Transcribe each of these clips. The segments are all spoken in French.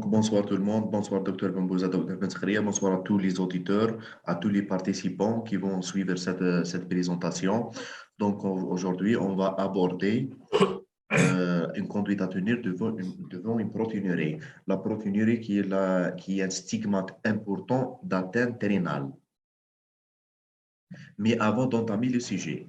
Bonsoir tout le monde, bonsoir Dr Bambouza, Dr Benskria, bonsoir à tous les auditeurs, à tous les participants qui vont suivre cette présentation. Donc aujourd'hui, on va aborder une conduite à tenir devant une protéinurie. La protéinurie qui est un stigmate important d'atteinte rénale. Mais avant d'entamer le sujet,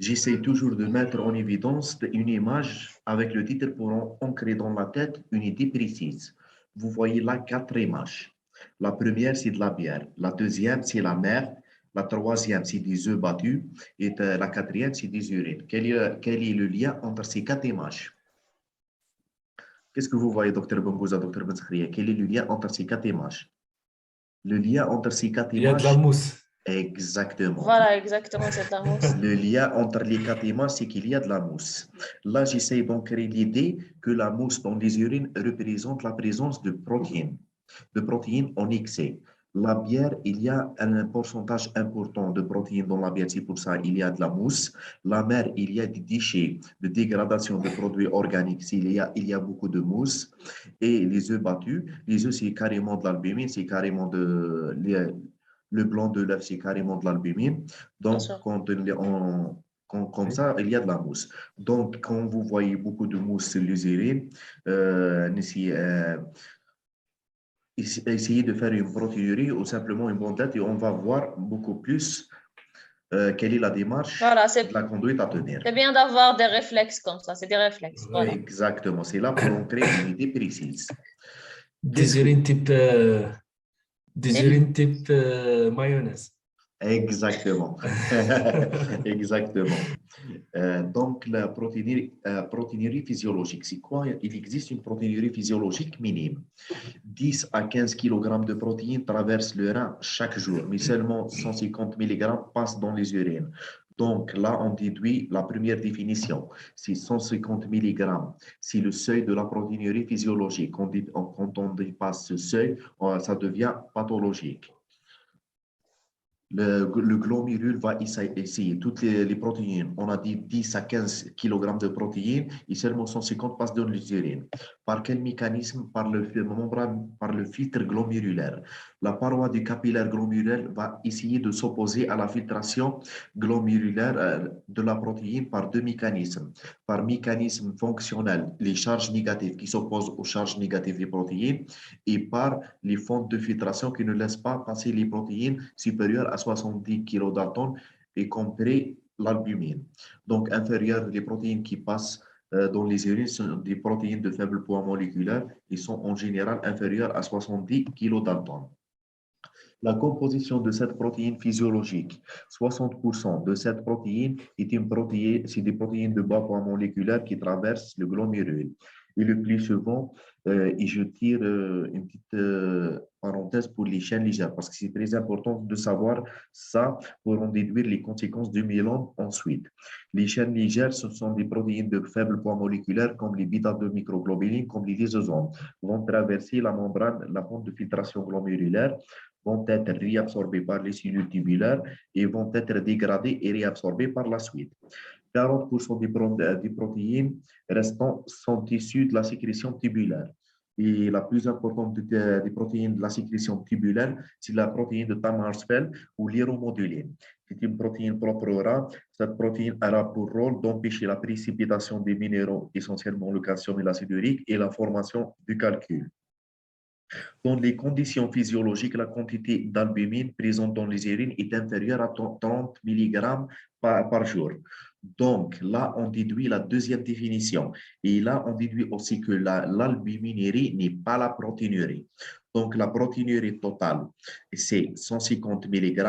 j'essaie toujours de mettre en évidence une image avec le titre pour ancrer dans la tête une idée précise. Vous voyez là quatre images. La première, c'est de la bière. La deuxième, c'est la mer. La troisième, c'est des œufs battus. Et la quatrième, c'est des urines. Quel est le lien entre ces quatre images? Qu'est-ce que vous voyez, Dr Bambouza, Dr Benskria? Quel est le lien entre ces quatre images? Le lien entre ces quatre Il y a de la images, mousse. exactement. Voilà, exactement, c'est de la mousse. Le lien entre les quatre images, c'est qu'il y a de la mousse. Là, j'essaie d'ancrer l'idée que la mousse dans les urines représente la présence de protéines en excès. La bière, il y a un pourcentage important de protéines dans la bière, c'est pour ça qu'il y a de la mousse. La mer, il y a des déchets de dégradation de produits organiques, il y a beaucoup de mousse. Et les œufs battus, les œufs, c'est carrément de l'albumine, c'est carrément le blanc de l'œuf, c'est carrément de l'albumine. Bien Donc, sûr. comme ça, il y a de la mousse. Donc, quand vous voyez beaucoup de mousse sur les urines, essayez de faire une protéinurie ou simplement une bandette et on va voir beaucoup plus quelle est la démarche Voilà, de la conduite à tenir. c'est bien d'avoir des réflexes comme ça, c'est des réflexes. Voilà. Exactement, c'est là pour ancrer une idée précise. Des urines type, mayonnaise. Exactement. Exactement. Donc, la protéinurie physiologique, c'est quoi? Il existe une protéinurie physiologique minime. 10 à 15 kg de protéines traversent le rein chaque jour, mais seulement 150 mg passent dans les urines. Donc là, on déduit la première définition. C'est 150 mg. C'est le seuil de la protéinurie physiologique. Quand on dépasse ce seuil, ça devient pathologique. Le glomérule va essayer toutes les protéines. On a dit 10 à 15 kg de protéines et seulement 150 passent dans les urines. Par quel mécanisme? Par le membrane, par le filtre glomérulaire. La paroi du capillaire glomérulaire va essayer de s'opposer à la filtration glomérulaire de la protéine par deux mécanismes. Par mécanisme fonctionnel, les charges négatives qui s'opposent aux charges négatives des protéines et par les fentes de filtration qui ne laissent pas passer les protéines supérieures à 70 kDa, y compris l'albumine. Donc, inférieures, les protéines qui passent dans les urines sont des protéines de faible poids moléculaire et sont en général inférieures à 70 kDa. La composition de cette protéine physiologique, 60% de cette protéine c'est des protéines de bas poids moléculaire qui traversent le glomérule. Et le plus souvent, et je tire une petite parenthèse pour les chaînes légères, parce que c'est très important de savoir ça pour en déduire les conséquences du myélome ensuite. Les chaînes légères, ce sont des protéines de faible poids moléculaire, comme les bêta-2-microglobulines, comme les lysosomes, vont traverser la membrane, la pente de filtration glomérulaire, vont être réabsorbés par les cellules tubulaires et vont être dégradés et réabsorbés par la suite. 40% des protéines restantes sont issues de la sécrétion tubulaire. Et la plus importante des protéines de la sécrétion tubulaire, c'est la protéine de Tamarfeld ou l'hyromoduline. C'est une protéine propre au rat. Cette protéine aura pour rôle d'empêcher la précipitation des minéraux, essentiellement le calcium et l'acide urique, et la formation du calcul. Dans les conditions physiologiques, la quantité d'albumine présente dans les urines est inférieure à 30 mg par jour. Donc là, on déduit la deuxième définition. Et là, on déduit aussi que l'albuminurie n'est pas la protéinurie. Donc la protéinurie totale, c'est 150 mg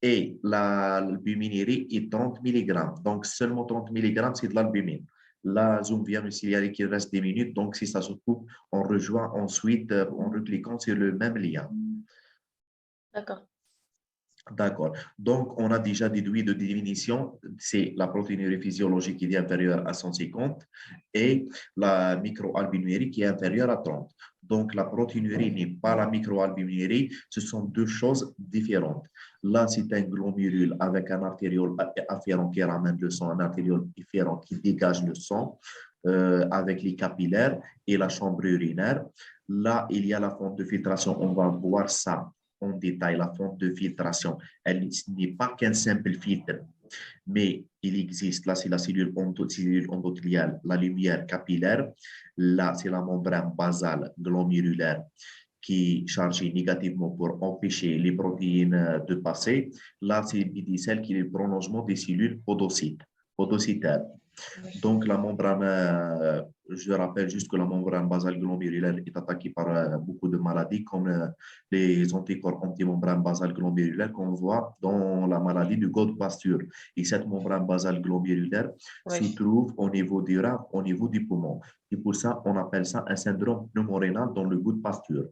et l'albuminurie est 30 mg. Donc seulement 30 mg, c'est de l'albumine. Là, Zoom vient me signaler qu'il reste 10 minutes. Donc, si ça se coupe, on rejoint ensuite en recliquant sur le même lien. D'accord. D'accord. Donc, on a déjà déduit de définition, c'est la protéinurie physiologique qui est inférieure à 150 et la microalbuminurie qui est inférieure à 30. Donc, la protéinurie n'est pas la microalbuminurie, ce sont deux choses différentes. Là, c'est un glomérule avec un artériole afférent qui ramène le sang, un artériole efférent qui dégage le sang. avec les capillaires et la chambre urinaire. Là, il y a la fente de filtration. On va voir ça en détail. La fente de filtration, elle n'est pas qu'un simple filtre, mais il existe. Là, c'est la cellule endothéliale, la lumière capillaire. Là, c'est la membrane basale glomérulaire qui est chargée négativement pour empêcher les protéines de passer. Là, c'est celle qui est le prolongement des cellules podocytaires. Donc, la membrane, je rappelle juste que la membrane basale glomérulaire est attaquée par beaucoup de maladies, comme les anticorps anti-membrane basale glomérulaire qu'on voit dans la maladie du Gold-Pasture. Et cette membrane basale glomérulaire se Oui. trouve au niveau du rein, au niveau du poumon. Et pour ça, on appelle ça un syndrome pneumorénal dans le Gold-Pasture.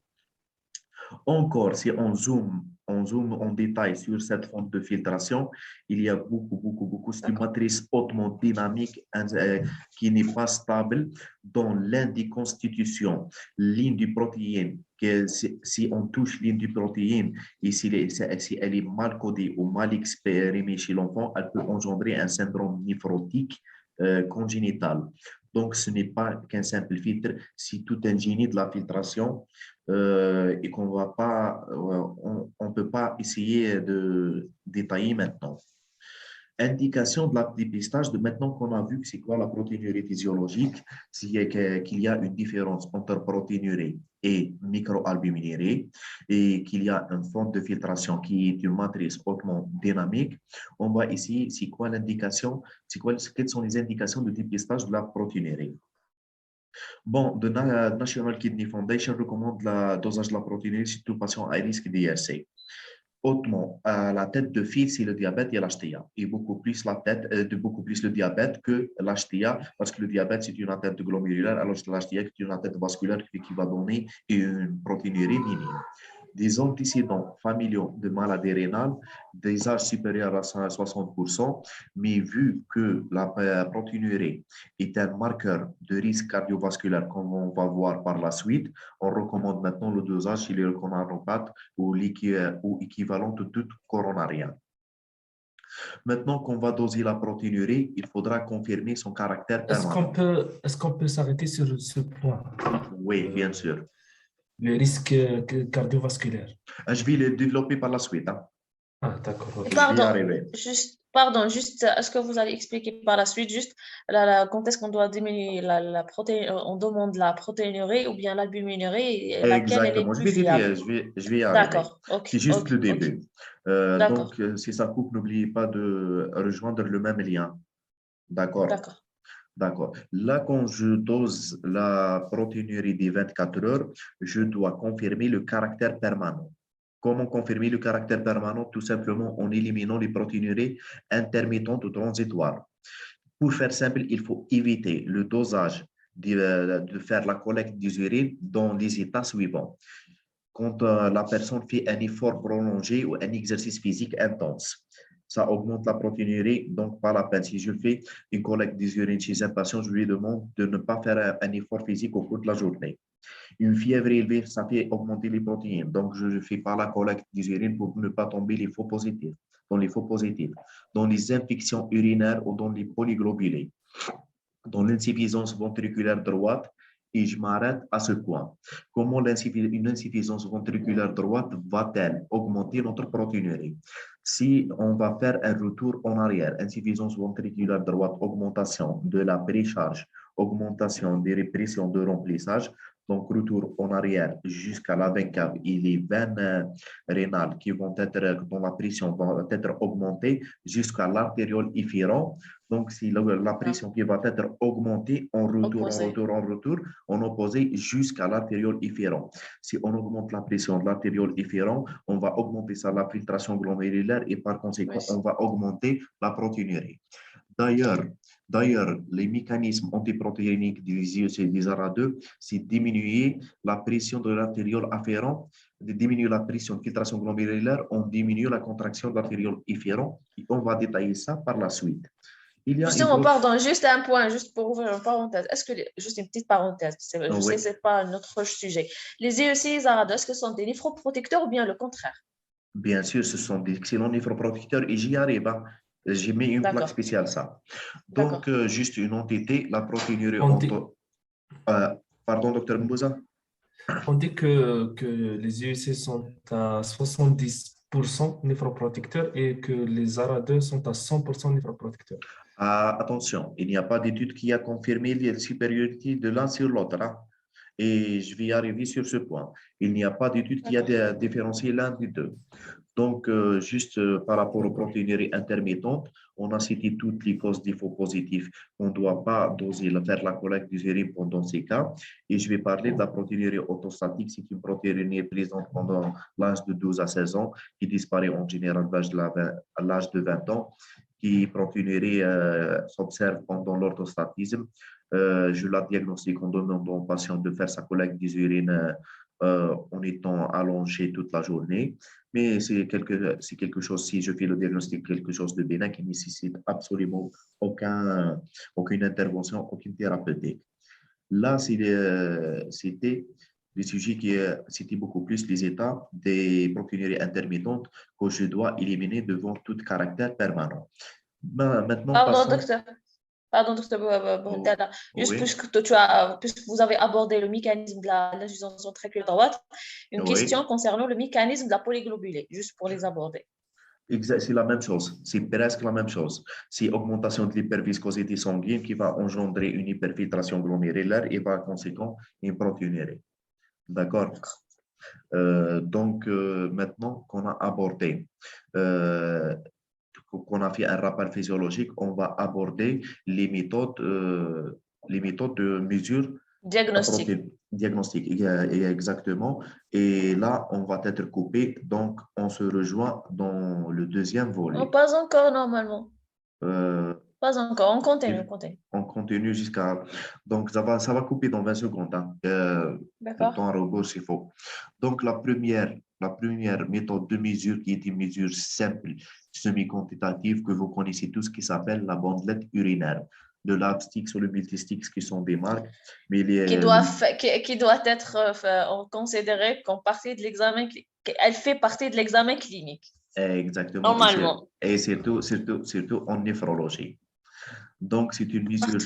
Encore, si on zoome en détail sur cette fente de filtration, il y a beaucoup. C'est une matrice hautement dynamique qui n'est pas stable dans l'une des constitutions, l'une des protéines. Si on touche l'une des protéines et si elle est mal codée ou mal exprimée chez l'enfant, elle peut engendrer un syndrome néphrotique congénital. Donc, ce n'est pas qu'un simple filtre, c'est tout un génie de la filtration et qu'on va pas, on peut pas essayer de détailler maintenant. Indication de la dépistage, de maintenant qu'on a vu que c'est quoi la protéinurie physiologique, c'est qu'il y a une différence entre protéinurie et microalbuminurie et qu'il y a une fente de filtration qui est une matrice hautement dynamique. On va ici, c'est quoi l'indication, quelles sont les indications de dépistage de la protéinurie. Bon, the National Kidney Foundation recommande le dosage de la protéinurie chez tout patient à risque d'IRC. Hautement, la tête de file, c'est le diabète et l'HTA. Et beaucoup plus beaucoup plus le diabète que l'HTA, parce que le diabète, c'est une atteinte glomérulaire, alors que l'HTA, c'est une atteinte vasculaire qui va donner une protéinurie minime. Des antécédents familiaux de maladies rénales, des âges supérieurs à 60%, mais vu que la protéinurie est un marqueur de risque cardiovasculaire, comme on va voir par la suite, on recommande maintenant le dosage chez les coronaropathes ou équivalent de toute coronarien. Maintenant qu'on va doser la protéinurie, il faudra confirmer son caractère permanent. Est-ce qu'on peut s'arrêter sur ce point? Oui, bien sûr. Le risque cardiovasculaire. Je vais le développer par la suite. Hein. Ah, d'accord. Okay. Pardon, juste, est-ce que vous allez expliquer par la suite juste quand est-ce qu'on doit diminuer la protéine, on demande la protéinurie ou bien l'albuminurie, laquelle elle est Exactement, plus fiable? je vais y arriver. D'accord, ok. C'est juste le début. D'accord. Donc, si ça coupe, n'oubliez pas de rejoindre le même lien. D'accord? D'accord. D'accord. Là, quand je dose la protéinurie des 24 heures, je dois confirmer le caractère permanent. Comment confirmer le caractère permanent? Tout simplement en éliminant les protéinuries intermittentes ou transitoires. Pour faire simple, il faut éviter le dosage de faire la collecte des urines dans les états suivants. Quand la personne fait un effort prolongé ou un exercice physique intense, ça augmente la protéinurie, donc pas la peine. Si je fais une collecte des urines chez un patient, je lui demande de ne pas faire un effort physique au cours de la journée. Une fièvre élevée, ça fait augmenter les protéines. Donc, je ne fais pas la collecte des urines pour ne pas tomber dans les faux positifs, dans les infections urinaires ou dans les polyglobulés, dans l'insuffisance ventriculaire droite. Et je m'arrête à ce point. Comment une insuffisance ventriculaire droite va-t-elle augmenter notre protéinurie? Si on va faire un retour en arrière, insuffisance ventriculaire droite, augmentation de la précharge, augmentation des répressions de remplissage, donc retour en arrière jusqu'à la veine cave et les veines rénales qui vont être, dont la pression va être augmentée jusqu'à l'artériole efférent. Donc, si la pression qui va être augmentée en retour, en opposé jusqu'à l'artériole efférent. Si on augmente la pression de l'artériole efférent, on va augmenter ça, la filtration glomérulaire et par conséquent, on va augmenter la protéinurie. D'ailleurs, les mécanismes antiprotéiniques du ISARA2, c'est diminuer la pression de l'artériole afférent, de diminuer la pression de filtration glomérulaire, on diminue la contraction de l'artériole efférent et on va détailler ça par la suite. Justement, pardon, juste un point, juste pour ouvrir une parenthèse. Juste une petite parenthèse, je sais, ce n'est pas notre sujet. Les IEC ISARA2, est-ce que ce sont des néphroprotecteurs ou bien le contraire? Bien sûr, ce sont des excellents néphroprotecteurs et j'y arrive. J'ai mis une plaque D'accord, spéciale, ça. Donc, d'accord. juste une entité, la protéinurie On dit, pardon, docteur Mbouza? on dit que les UC sont à 70% néphroprotecteurs et que les ARA2 sont à 100% néphroprotecteurs. Attention, il n'y a pas d'étude qui a confirmé la supériorité de l'un sur l'autre, hein. Et je vais y arriver sur ce point. Il n'y a pas d'étude qui a D'accord. différencié l'un des deux. Donc, juste par rapport aux protéinuries intermittentes, on a cité toutes les causes d'IFO positifs. On ne doit pas doser, faire la collecte d'urine pendant ces cas. Et je vais parler de la protéinurie autostatique. C'est une protéinurie présente pendant l'âge de 12 à 16 ans qui disparaît en général à l'âge de 20 ans, qui protéinurie s'observe pendant l'orthostatisme. Je la diagnostique en demandant au patient de faire sa collecte des urines en étant allongé toute la journée. Mais c'est quelque chose, si je fais le diagnostic, quelque chose de bénin qui ne nécessite absolument aucune intervention, aucune thérapeutique. Là, c'était des sujets c'était beaucoup plus les états des protéinuries intermittentes que je dois éliminer devant tout caractère permanent. Maintenant, Pardon, passons. docteur. Pardon, docteur Oh, Bontella. Juste oui, puisque vous avez abordé le mécanisme de l'insuffisance ventriculaire droite, une oui. question concernant le mécanisme de la polyglobulée, juste pour les aborder. C'est la même chose, c'est presque la même chose. C'est augmentation de l'hyperviscosité sanguine qui va engendrer une hyperfiltration glomérulaire et par conséquent une protéinurie. D'accord? Donc, maintenant qu'on a abordé, qu'on a fait un rappel physiologique, on va aborder les méthodes de mesure Diagnostic. diagnostic, exactement. Et là, on va être coupé. Donc, on se rejoint dans le deuxième Non, volet. pas encore, normalement. Euh, Pas encore. On continue, on continue. on continue jusqu'à. Donc, ça va couper dans 20 secondes, hein. Le D'accord? temps à rebours, s'il faut. Donc, la première méthode de mesure qui est une mesure simple, semi-quantitative, que vous connaissez tous, qui s'appelle la bandelette urinaire. Le Labstix ou le Multistix qui sont des marques, mais Qui doit être considérée comme partie de l'examen. Elle fait partie de l'examen clinique, exactement, normalement. et surtout en néphrologie. Donc, c'est une mesure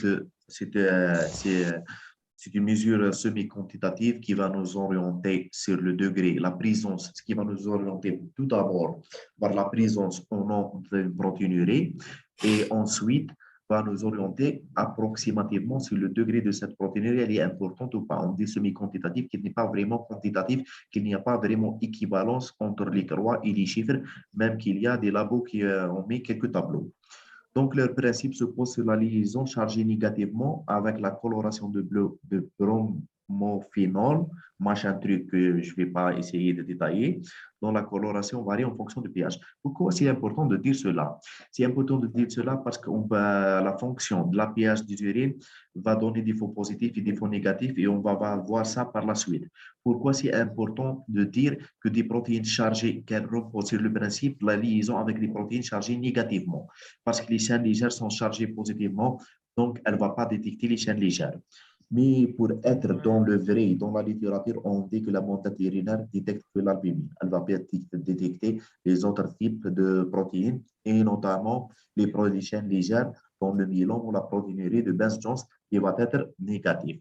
semi-quantitative qui va nous orienter sur le degré, la présence, ce qui va nous orienter tout d'abord vers la présence ou non d'une protéinurie et ensuite va nous orienter approximativement sur le degré de cette protéinurie, elle est importante ou pas. On dit semi-quantitatif, qui n'est pas vraiment quantitatif, qu'il n'y a pas vraiment équivalence entre les croix et les chiffres, même qu'il y a des labos qui ont mis quelques tableaux. Donc, leur principe se pose sur la liaison chargée négativement avec la coloration de bleu de bromophénol, machin truc que je ne vais pas essayer de détailler, dont la coloration varie en fonction du pH. Pourquoi c'est important de dire cela? C'est important de dire cela parce que la fonction de la pH des urines va donner des faux positifs et des faux négatifs et on va voir ça par la suite. Pourquoi c'est important de dire que des protéines chargées, qu'elles reposent sur le principe de la liaison avec des protéines chargées négativement? Parce que les chaînes légères sont chargées positivement, donc elle ne va pas détecter les chaînes légères. Mais pour être dans le vrai, dans la littérature, on dit que la bandelette urinaire détecte que l'albumine. Elle va détecter les autres types de protéines, et notamment les chaînes légères, comme le myélome ou la protéinurie de Bence-Jones, qui va être négative.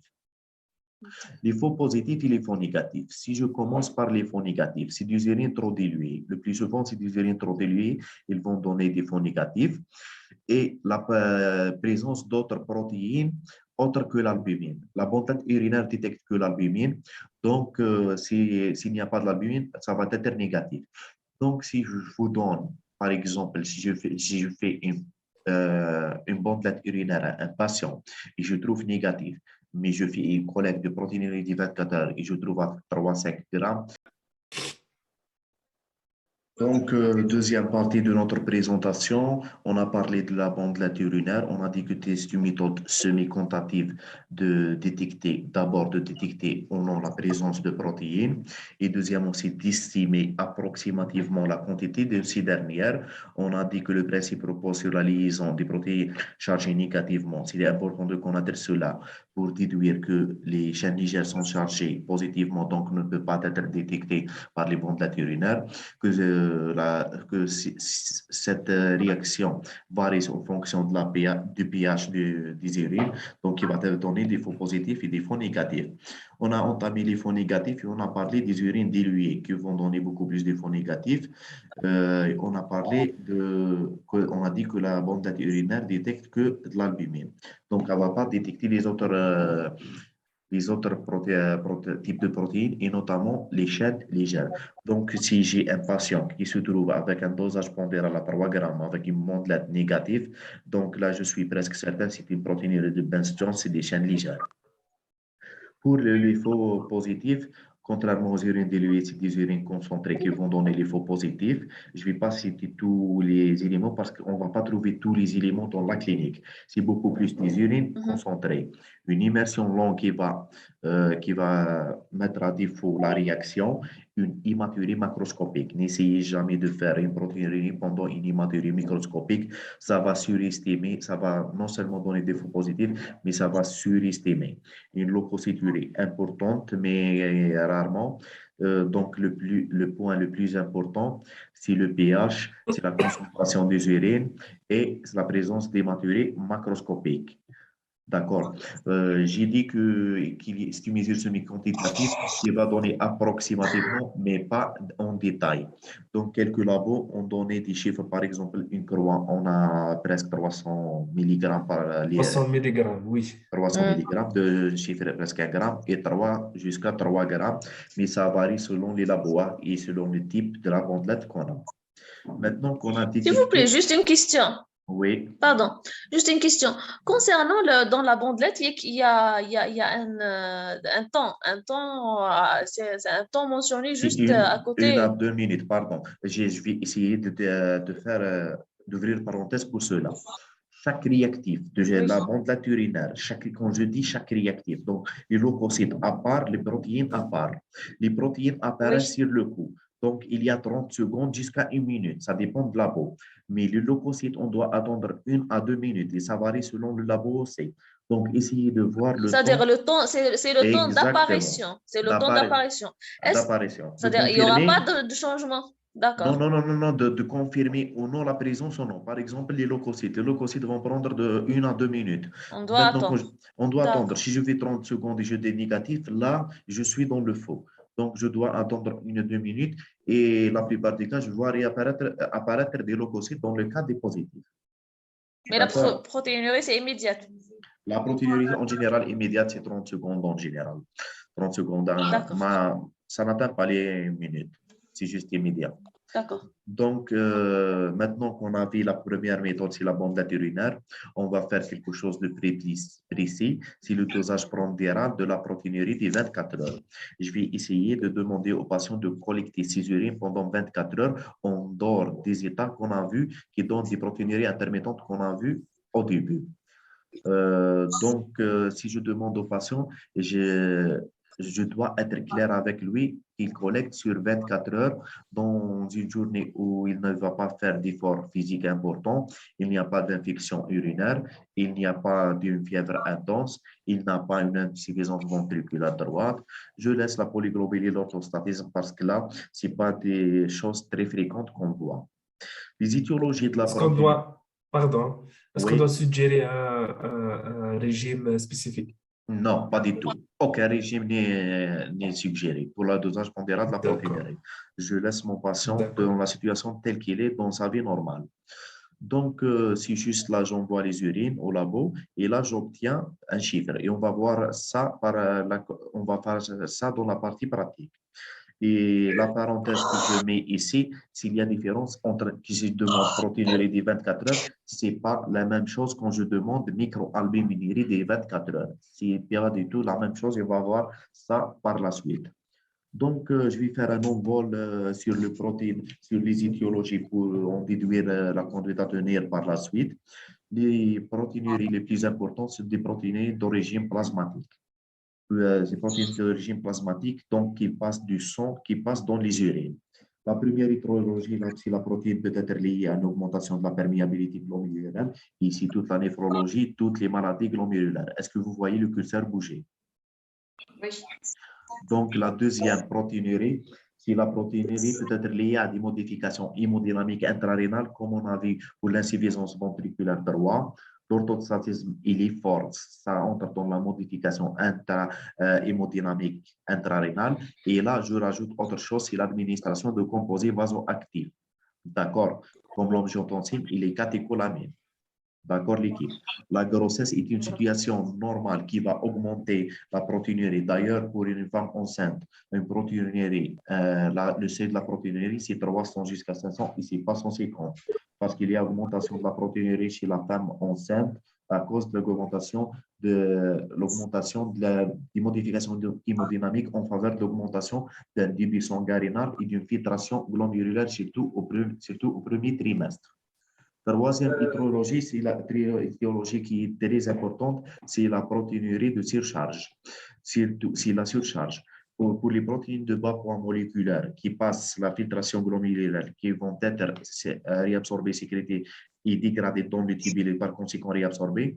Les faux positifs et les faux négatifs. Si je commence par les faux négatifs, c'est des urines trop diluées. Le plus souvent, c'est des urines trop diluées. Ils vont donner des faux négatifs. Et la présence d'autres protéines autres que l'albumine. La bandelette urinaire détecte que l'albumine. Donc, s'il n'y a pas de l'albumine, ça va être négatif. Donc, si je vous donne, par exemple, si je fais une bandelette urinaire à un patient et je trouve négatif, mais je fais une collecte de protéinurie de 24 heures et je trouve à 3,5 grammes. Donc, deuxième partie de notre présentation, on a parlé de la bandelette urinaire. On a dit que c'est une méthode semi-quantitative de détecter ou non la présence de protéines. Et deuxièmement, c'est d'estimer approximativement la quantité de ces dernières. On a dit que le principe repose sur la liaison des protéines chargées négativement. C'est important de connaître cela pour déduire que les chaînes légères sont chargées positivement, donc ne peuvent pas être détectées par les bandelettes urinaires. Que cette réaction varie en fonction de du pH des urines. Donc, il va te donner des faux positifs et des faux négatifs. On a entamé les faux négatifs et on a parlé des urines diluées qui vont donner beaucoup plus de faux négatifs. On a on a dit que la bandelette urinaire détecte que de l'albumine. Donc, elle ne va pas détecter les autres types de protéines et notamment les chaînes légères. Donc, si j'ai un patient qui se trouve avec un dosage pondéral à 3 grammes avec une bandelette négative, donc là, je suis presque certain que c'est une protéinurie de Bence-Jones, c'est des chaînes légères. Pour les faux positifs, contrairement aux urines diluées, c'est des urines concentrées qui vont donner les faux positifs. Je ne vais pas citer tous les éléments parce qu'on ne va pas trouver tous les éléments dans la clinique. C'est beaucoup plus des urines concentrées. Une immersion longue qui va mettre à défaut la réaction, une hématurie macroscopique. N'essayez jamais de faire une protéinurie pendant une hématurie microscopique. Ça va surestimer, ça va non seulement donner des faux positifs, mais ça va surestimer. Une leucocyturie importante, mais rarement. Donc, le point le plus important, c'est le pH, c'est la concentration des urines et la présence d'hématurie macroscopique. D'accord. J'ai dit c'est une mesure semi-quantitative qui va donner approximativement, mais pas en détail. Donc, quelques labos ont donné des chiffres. Par exemple, une croix, on a presque 300 mg par 300 mg, oui. 300 mg de chiffre presque 1 gramme et 3 jusqu'à 3 grammes. Mais ça varie selon les labos et selon le type de la bandelette qu'on a. Maintenant qu'on a S'il vous plaît, détecté. juste une question. Oui. Pardon, juste une question. Concernant dans la bandelette, il y a un temps, c'est un temps mentionné C'est juste à une à côté. 2 minutes, pardon. Je vais essayer de faire, d'ouvrir parenthèse pour cela. Chaque réactif de Oui. la bandelette urinaire, quand je dis chaque réactif, donc les leucocytes à part, les protéines à part. Les protéines apparaissent sur le coup. Donc, il y a 30 secondes jusqu'à 1 minute. Ça dépend de la peau. Mais les leucocytes, on doit attendre 1 à 2 minutes et ça varie selon le labo aussi. Donc, essayez de voir le C'est-à-dire temps. le temps, c'est le temps Exactement. d'apparition. C'est le temps d'apparition. D'apparition. De C'est-à-dire il n'y aura pas confirmer. de changement. Non, D'accord. non, non, non, non, de confirmer ou non la présence ou non. Par exemple, les leucocytes. Les leucocytes vont prendre de 1 à 2 minutes. On doit Maintenant, attendre. on doit attendre. D'accord. Si je fais 30 secondes et je dis négatif, là, je suis dans le faux. Donc, je dois attendre 1 à 2 minutes et la plupart des cas, je vois apparaître des leucocytes dans le cas des positifs. Mais la D'accord? protéinurie, c'est immédiate. La protéinurie en général immédiate, c'est 30 secondes en général. 30 secondes, D'accord. ça n'atteint pas les minutes. C'est juste immédiat. D'accord. Donc, maintenant qu'on a vu la première méthode, c'est la bandelette urinaire, on va faire quelque chose de précis. C'est le dosage pondéral de la protéinurie des 24 heures. Je vais essayer de demander aux patients de collecter ces urines pendant 24 heures en dehors des états qu'on a vus, qui donnent des protéinuries intermittentes qu'on a vues au début. Donc, si je demande au patient, je dois être clair avec lui qu'il collecte sur 24 heures dans une journée où il ne va pas faire d'efforts physiques importants, il n'y a pas d'infection urinaire, il n'y a pas d'une fièvre intense, il n'a pas une insuffisance ventriculaire droite. Je laisse la polyglobuline, l'orthostatisme parce que là, ce n'est pas des choses très fréquentes qu'on voit. Les étiologies de la Est-ce qu'on protéine. doit, pardon, est-ce qu'on doit Oui. suggérer un régime spécifique? Non, pas du tout. Aucun régime n'est suggéré pour le dosage pondéral de la D'accord, protéinurie. Je laisse mon patient dans d'accord. la situation telle qu'il est dans sa vie normale. Donc, si juste là, j'envoie les urines au labo et là, j'obtiens un chiffre. Et on va voir ça, on va faire ça dans la partie pratique. Et la parenthèse que je mets ici, s'il y a différence entre si je demande protéinurie des 24 heures, ce n'est pas la même chose quand je demande microalbuminurie des 24 heures. C'est pas du tout la même chose et on va voir ça par la suite. Donc, je vais faire un envol sur le protéine, sur les étiologies pour en déduire la conduite à tenir par la suite. Les protéinuries les plus importantes, c'est des protéinuries d'origine plasmatique. Ces protéines d'origine plasmatique, donc qui passent du sang, qui passent dans les urines. La première étiologie, c'est la protéine peut être liée à une augmentation de la perméabilité glomérulaire. Ici, toute la néphrologie, toutes les maladies glomérulaires. Est-ce que vous voyez le curseur bouger? Oui. Donc, la deuxième protéinurie, Si la protéinurie peut être liée à des modifications hémodynamiques intrarénales, comme on a vu pour l'insuffisance ventriculaire droite, l'orthostatisme, il est fort. Ça entre dans la modification hémodynamique intrarénale. Et là, je rajoute autre chose, c'est l'administration de composés vasoactifs. D'accord? Comme l'angiotensine, il est catécholamine. D'accord, l'équipe. La grossesse est une situation normale qui va augmenter la protéinurie. D'ailleurs, pour une femme enceinte, une protéinurie, le seuil de la protéinurie, c'est 300 jusqu'à 500 et c'est pas 150. Parce qu'il y a augmentation de la protéinurie chez la femme enceinte à cause de l'augmentation des modifications hémodynamiques en faveur de l'augmentation d'un débit sanguin rénal et d'une filtration glandulaire, surtout au premier trimestre. Troisième étiologie, c'est la étiologie qui est très importante, c'est la protéinurie de surcharge. C'est la surcharge. Pour les protéines de bas poids moléculaire qui passent la filtration glandulaire, qui vont être réabsorbées, sécrétées et dégradées dans le tubule et par conséquent réabsorbées,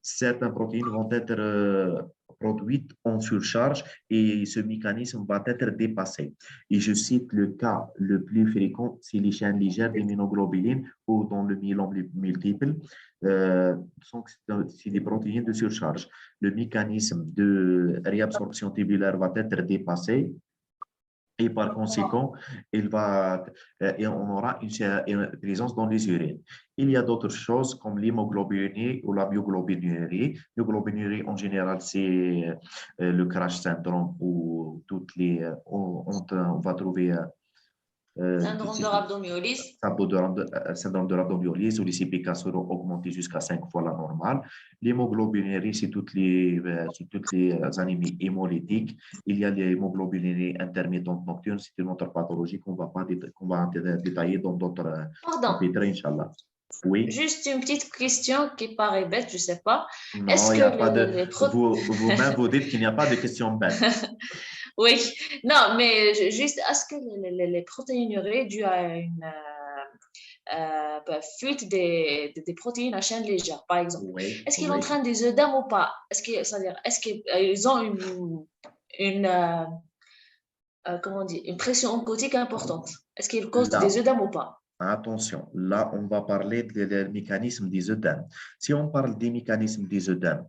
certaines protéines vont être produites en surcharge et ce mécanisme va être dépassé. Et je cite le cas le plus fréquent, c'est les chaînes légères d'immunoglobulines ou dans le myélome multiple. C'est des protéines de surcharge. Le mécanisme de réabsorption tubulaire va être dépassé. Et par conséquent, et on aura une présence dans les urines. Il y a d'autres choses comme l'hémoglobinurie ou la bioglobinurie. Bioglobinurie, en général, c'est le crash syndrome où on va trouver Syndrome de rhabdomyolyse. Syndrome de rhabdomyolyse où les CPK seront augmentés jusqu'à 5 fois la normale. L'hémoglobinurie, c'est toutes les anémies hémolytiques. Il y a l'hémoglobinurie intermittente nocturne, c'est une autre pathologie qu'on va détailler dans d'autres chapitres, Inch'Allah. Oui. Juste une petite question qui paraît bête, je ne sais pas. Non, il n'y a pas de... Vous-même, vous dites qu'il n'y a pas de question bête. Oui, non, mais juste, est-ce que les protéinuries dues à une fuite des protéines à chaîne légère, par exemple, est-ce qu'ils entraînent des œdèmes ou pas? Est-ce qu'ils ont comment on dit, une pression oncotique importante? Est-ce qu'ils causent des œdèmes ou pas? Attention, là, on va parler des mécanismes des œdèmes. Si on parle des mécanismes des œdèmes,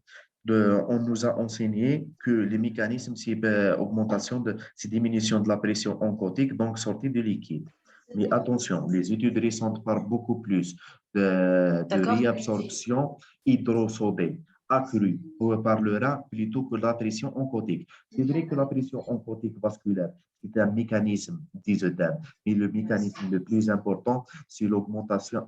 on nous a enseigné que les mécanismes, c'est augmentation, c'est diminution de la pression oncotique, donc sortie du liquide. Mais attention, les études récentes parlent beaucoup plus de réabsorption hydrosodée accrue. On parlera plutôt que la pression oncotique. C'est vrai que la pression oncotique vasculaire, c'est un mécanisme des œdèmes, mais le mécanisme le plus important, c'est l'augmentation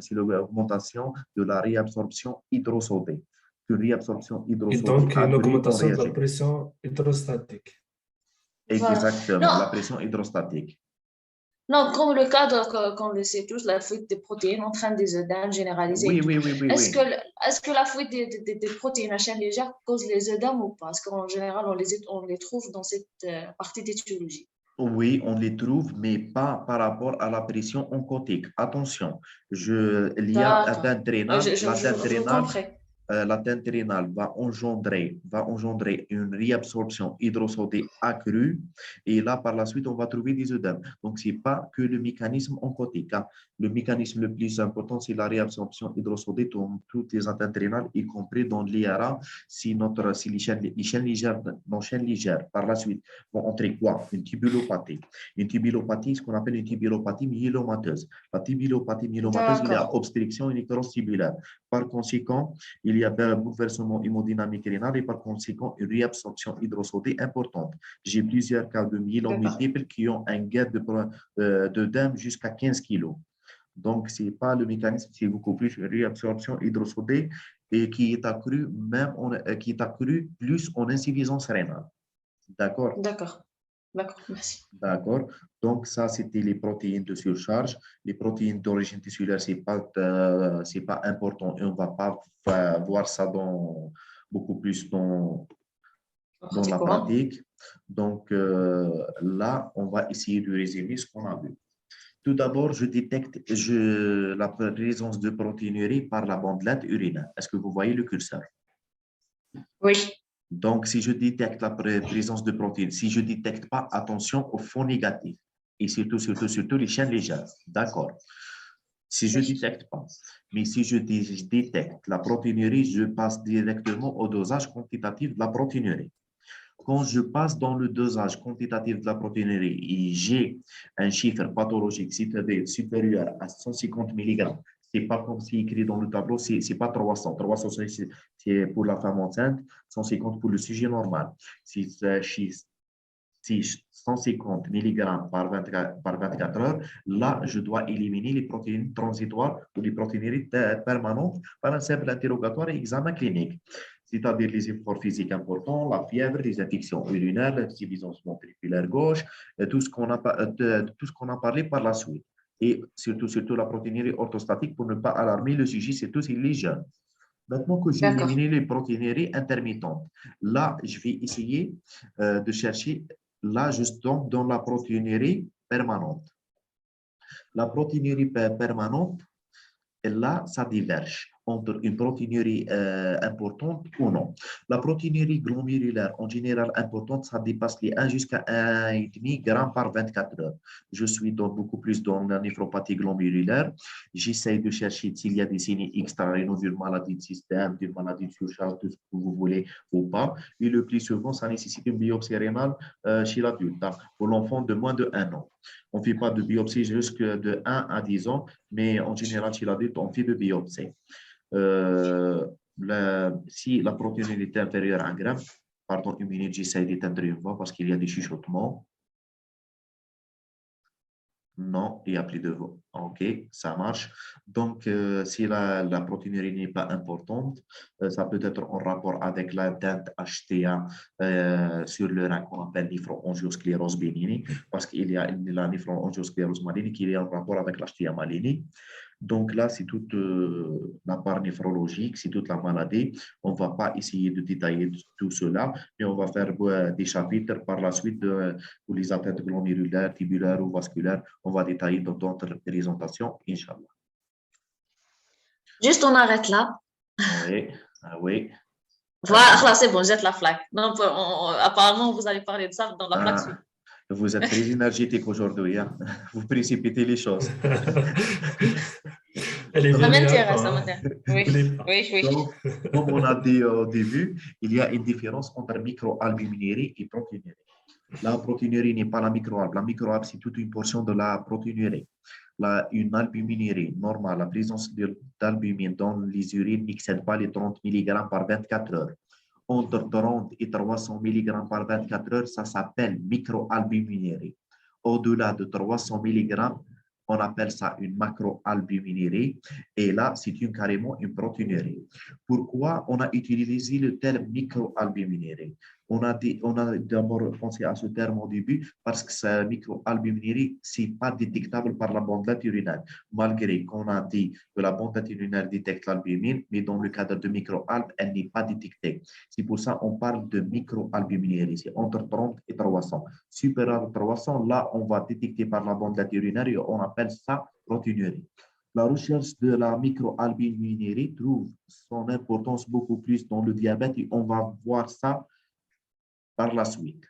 de la réabsorption hydrosodée. Réabsorption hydrosodée. Et donc, une augmentation de la pression hydrostatique. Exactement, la pression hydrostatique. Non, comme le cas qu'on le sait tous, la fuite des protéines entraîne des œdèmes généralisés. Oui. Est-ce que la fuite des protéines à chaîne légère cause les œdèmes ou pas? Parce qu'en général, on les trouve dans cette partie d'étiologie. Oui, on les trouve, mais pas par rapport à la pression oncotique. Attention, il y a l'atteinte rénale. L'atteinte rénale va engendrer une réabsorption hydrosodée accrue et là, par la suite, on va trouver des œdèmes. Donc, ce n'est pas que le mécanisme oncotique. Hein. Le mécanisme le plus important, c'est la réabsorption hydrosodée dans toutes les atteintes rénales, y compris dans l'IRA, si les chaînes légères, par la suite, vont entrer quoi? Une tubulopathie. Une tubulopathie, ce qu'on appelle une tubulopathie myélomateuse. La tubulopathie myélomateuse, il y a obstruction tubulaire. Par conséquent, il y a un bouleversement hémodynamique rénal et par conséquent une réabsorption hydrosodée importante. J'ai plusieurs cas de myélome multiple qui ont un gain d'œdème jusqu'à 15 kg. Donc, ce n'est pas le mécanisme, c'est beaucoup plus une réabsorption hydrosodée et qui est accrue plus en insuffisance rénale. D'accord? D'accord, merci. D'accord. Donc, ça, c'était les protéines de surcharge. Les protéines d'origine tissulaire, ce n'est pas important et on ne va pas voir ça beaucoup plus dans la pratique. Donc, là, on va essayer de résumer ce qu'on a vu. Tout d'abord, je détecte la présence de protéinurie par la bandelette urinaire. Est-ce que vous voyez le curseur? Oui. Donc, si je détecte la présence de protéines, si je ne détecte pas, attention au faux négatif. et surtout les chaînes légères. D'accord. Si je ne détecte pas, mais si je détecte la protéinurie, je passe directement au dosage quantitatif de la protéinurie. Quand je passe dans le dosage quantitatif de la protéinurie et j'ai un chiffre pathologique supérieur à 150 mg, ce n'est pas comme c'est écrit dans le tableau, ce n'est pas 300. 300, c'est pour la femme enceinte, 150 pour le sujet normal. Si 150 mg par 24 heures, là, je dois éliminer les protéines transitoires ou les protéinuries permanentes par un simple interrogatoire et examen clinique. C'est-à-dire les efforts physiques importants, la fièvre, les infections urinaires, l'insuffisance ventriculaire gauche, tout ce qu'on a parlé par la suite. Et surtout la protéinurie orthostatique pour ne pas alarmer le sujet, c'est tous les jeunes. Maintenant que j'ai éliminé les protéinuries intermittentes, là, je vais essayer de chercher, là, je tombe dans la protéinurie permanente. La protéinurie permanente, et là, ça diverge entre une protéinurie importante ou non. La protéinurie glomérulaire, en général importante, ça dépasse les 1 jusqu'à 1,5 g par 24 heures. Je suis donc beaucoup plus dans la néphropathie glomérulaire. J'essaie de chercher s'il y a des signes extra-rénaux d'une maladie de système, d'une maladie de surcharge, tout ce que vous voulez ou pas. Et le plus souvent, ça nécessite une biopsie rénale chez l'adulte, pour l'enfant de moins de 1 an. On ne fait pas de biopsie jusque de 1 à 10 ans, mais en général, chez l'adulte, on fait de biopsie. Si la protéine est inférieure à 1 gramme, pardon, une minute, j'essaie d'éteindre une voix parce qu'il y a des chuchotements. Non, il n'y a plus de voix. OK, ça marche. Donc, si la protéinurie n'est pas importante, ça peut être en rapport avec l'atteinte HTA sur le rein qu'on appelle néphroangiosclérose bénigne, parce qu'il y a la néphroangiosclérose maligne qui est en rapport avec l'HTA maligne. Donc là, c'est toute la part néphrologique, c'est toute la maladie. On ne va pas essayer de détailler tout cela, mais on va faire des chapitres par la suite pour les atteintes glomérulaires, tubulaires ou vasculaires. On va détailler dans d'autres présentations, Inch'Allah. Juste, on arrête là. Oui, oui. Voilà, c'est bon, jette la flaque. Non, apparemment, vous allez parler de ça dans la flaque suite. Vous êtes très énergétique aujourd'hui. Hein? Vous précipitez les choses. Ça m'intéresse, ça m'intéresse. Oui. Donc, comme on a dit au début, il y a une différence entre microalbuminurie et protéinurie. La protéinurie n'est pas la microalbe. La microalbe, c'est toute une portion de la protéinurie. Une albuminurie normale, la présence d'albumine dans les urines n'excède pas les 30 mg par 24 heures. Entre 30 et 300 mg par 24 heures, ça s'appelle microalbuminurie. Au-delà de 300 mg, on appelle ça une macroalbuminurie. Et là, c'est carrément une protéinurie. Pourquoi on a utilisé le terme microalbuminurie? On a d'abord pensé à ce terme au début parce que cette microalbuminurie, ce n'est pas détectable par la bandelette urinaire. Malgré qu'on a dit que la bandelette urinaire détecte l'albumine, mais dans le cadre de microalbe, elle n'est pas détectée. C'est pour ça qu'on parle de microalbuminurie. C'est entre 30 et 300. Supérieur à 300, là, on va détecter par la bandelette urinaire et on appelle ça protéinurie. La recherche de la microalbuminurie trouve son importance beaucoup plus dans le diabète et on va voir ça par la suite.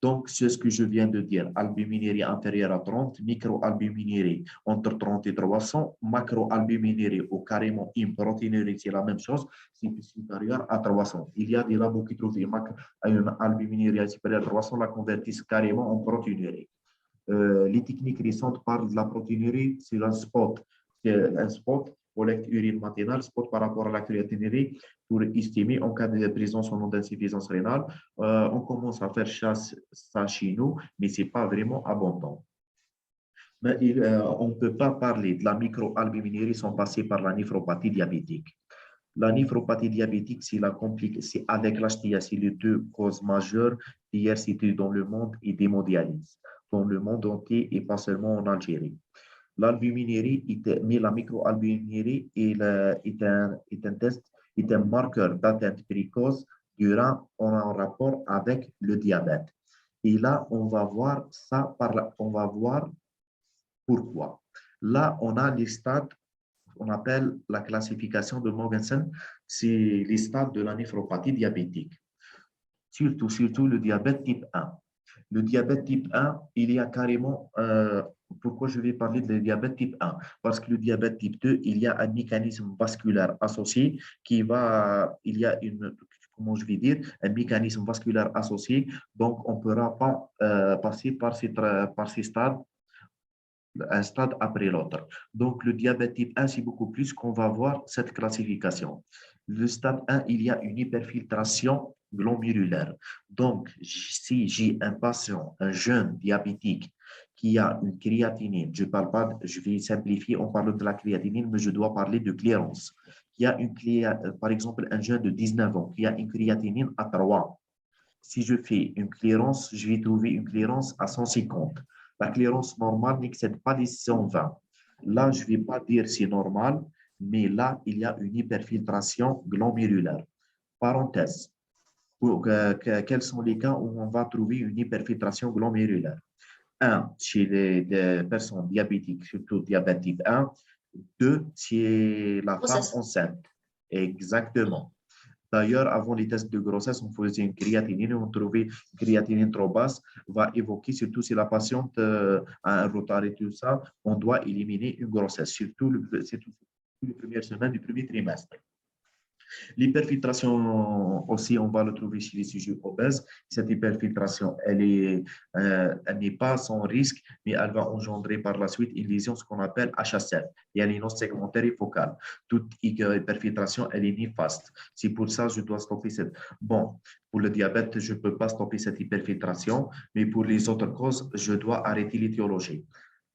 Donc, c'est ce que je viens de dire. Albuminurie inférieure à 30, microalbuminurie entre 30 et 300, macroalbuminurie ou carrément une protéinurie, c'est la même chose, c'est supérieur à 300. Il y a des labos qui trouvent une albuminurie supérieure à 300, la convertissent carrément en protéinurie. Les techniques récentes parlent de la protéinurie, c'est un spot. C'est un spot, collecte urine matinale, spot par rapport à la créatinurie pour estimer en cas de présence ou non d'insuffisance rénale. On commence à faire ça chez nous, mais ce n'est pas vraiment abondant. Mais on ne peut pas parler de la microalbuminurie sans passer par la néphropathie diabétique. La néphropathie diabétique, c'est avec l'HTA, c'est les deux causes majeures d'IRCT dans le monde et d'hémodialyse, dans le monde entier et pas seulement en Algérie. L'albuminurie, mais la microalbuminurie est un test, est un marqueur d'atteinte précoce du rein en rapport avec le diabète. Et là, on va voir ça, on va voir pourquoi. Là, on a les stades, on appelle la classification de Mogensen, c'est les stades de la néphropathie diabétique. Surtout le diabète type 1. Le diabète type 1, il y a carrément, pourquoi je vais parler de diabète type 1? Parce que le diabète type 2, il y a un mécanisme vasculaire associé il y a comment je vais dire, un mécanisme vasculaire associé, donc on ne pourra pas passer par ces stades, un stade après l'autre. Donc, le diabète type 1, c'est beaucoup plus qu'on va voir cette classification. Le stade 1, il y a une hyperfiltration glomérulaire. Donc, si j'ai un patient, un jeune diabétique qui a une créatinine, je parle pas, je vais simplifier, on parle de la créatinine, mais je dois parler de clairance. Par exemple, un jeune de 19 ans qui a une créatinine à 3. Si je fais une clairance, je vais trouver une clairance à 150. La clairance normale n'excède pas les 120. Là, je ne vais pas dire c'est normal, mais là, il y a une hyperfiltration glomérulaire. Parenthèse, quels sont les cas où on va trouver une hyperfiltration glomérulaire? Un, chez les personnes diabétiques, surtout diabète type 1. Deux, chez la femme enceinte. Exactement. D'ailleurs, avant les tests de grossesse, on faisait une créatinine et on trouvait une créatinine trop basse, va évoquer, surtout si la patiente a un retard et tout ça, on doit éliminer une grossesse, surtout les premières semaines du premier trimestre. L'hyperfiltration aussi, on va le trouver chez les sujets obèses. Cette hyperfiltration, elle n'est pas sans risque, mais elle va engendrer par la suite une lésion, ce qu'on appelle HSF, hyalinose segmentaire et focale. Toute hyperfiltration, elle est néfaste. C'est pour ça que je dois stopper cette. Bon, pour le diabète, je ne peux pas stopper cette hyperfiltration, mais pour les autres causes, je dois arrêter l'étiologie.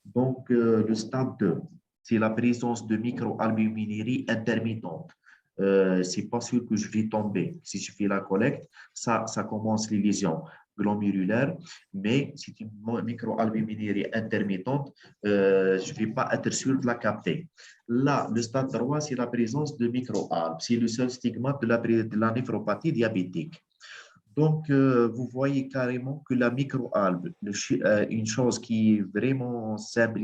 Donc, le stade 2, c'est la présence de microalbuminurie intermittente. C'est pas sûr que je vais tomber. Si je fais la collecte, ça commence les lésions glomérulaires, mais c'est une microalbuminurie intermittente, je ne vais pas être sûr de la capter. Là, le stade 3, c'est la présence de microalbes. C'est le seul stigmate de la néphropathie diabétique. Donc, vous voyez carrément que la microalbe, une chose qui est vraiment simple,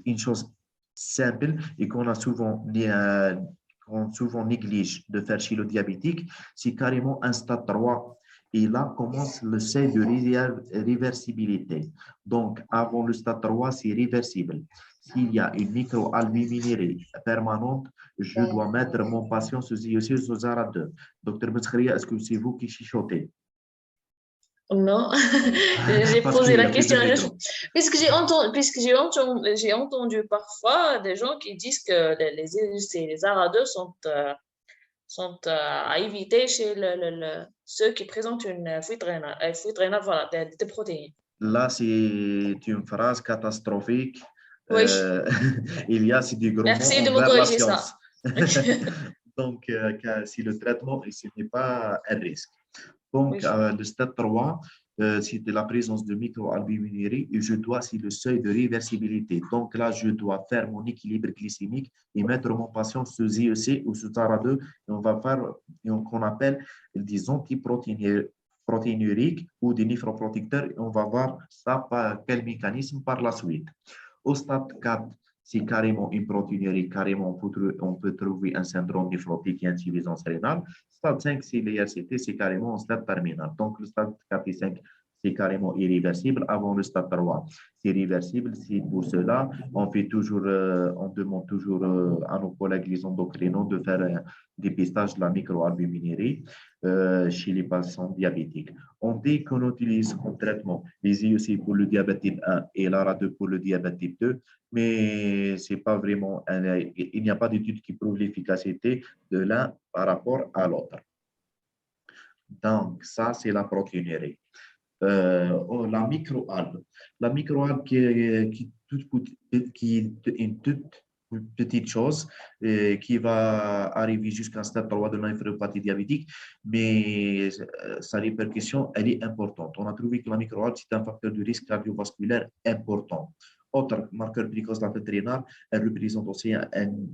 une chose simple et qu'on souvent néglige de faire chez le diabétique, c'est carrément un stade 3. Et là commence le seuil de réversibilité. Donc, avant le stade 3, c'est réversible. S'il y a une microalbuminurie permanente, je dois mettre mon patient sous IEC sous ARA2. Docteur Metskhria, est-ce que c'est vous qui chuchotez? Non, j'ai posé la question. Puisque j'ai entendu parfois des gens qui disent que les ARA2 sont à éviter chez ceux qui présentent une fuite rénale voilà, des protéines. Là, c'est une phrase catastrophique. Oui. C'est du gros Merci mots de me envers la corriger science. ça. Donc, si le traitement, ce n'est pas un risque. Donc, le stade 3, c'est de la présence de microalbuminurie et c'est le seuil de réversibilité. Donc là, je dois faire mon équilibre glycémique et mettre mon patient sous IEC ou sous ARA2 et on va faire ce qu'on appelle des antiprotéinuriques ou des néphroprotecteurs et on va voir ça par quel mécanisme par la suite. Au stade 4, c'est carrément une protéinurie, carrément on peut trouver un syndrome néphrotique et insuffisance rénale. Stade 5, c'est l'ERCT, c'est carrément un stade terminal. Donc, le stade 4 et 5, c'est carrément irréversible. Avant le stade 3, c'est réversible. C'est pour cela, on demande toujours à nos collègues les endocrinos de faire un dépistage de la microalbuminurie chez les patients diabétiques. On dit qu'on utilise comme traitement les IEC pour le diabète type 1 et l'ARA2 pour le diabète type 2, mais c'est pas vraiment il n'y a pas d'étude qui prouve l'efficacité de l'un par rapport à l'autre. Donc, ça, c'est la protéinurie. La microalgue. La microalgue qui est une toute petite chose qui va arriver jusqu'à un stade 3 de la néphropathie diabétique, mais sa répercussion, elle est importante. On a trouvé que la microalgue, c'est un facteur de risque cardiovasculaire important. Autre marqueur précoce de la fête rénale, elle représente aussi un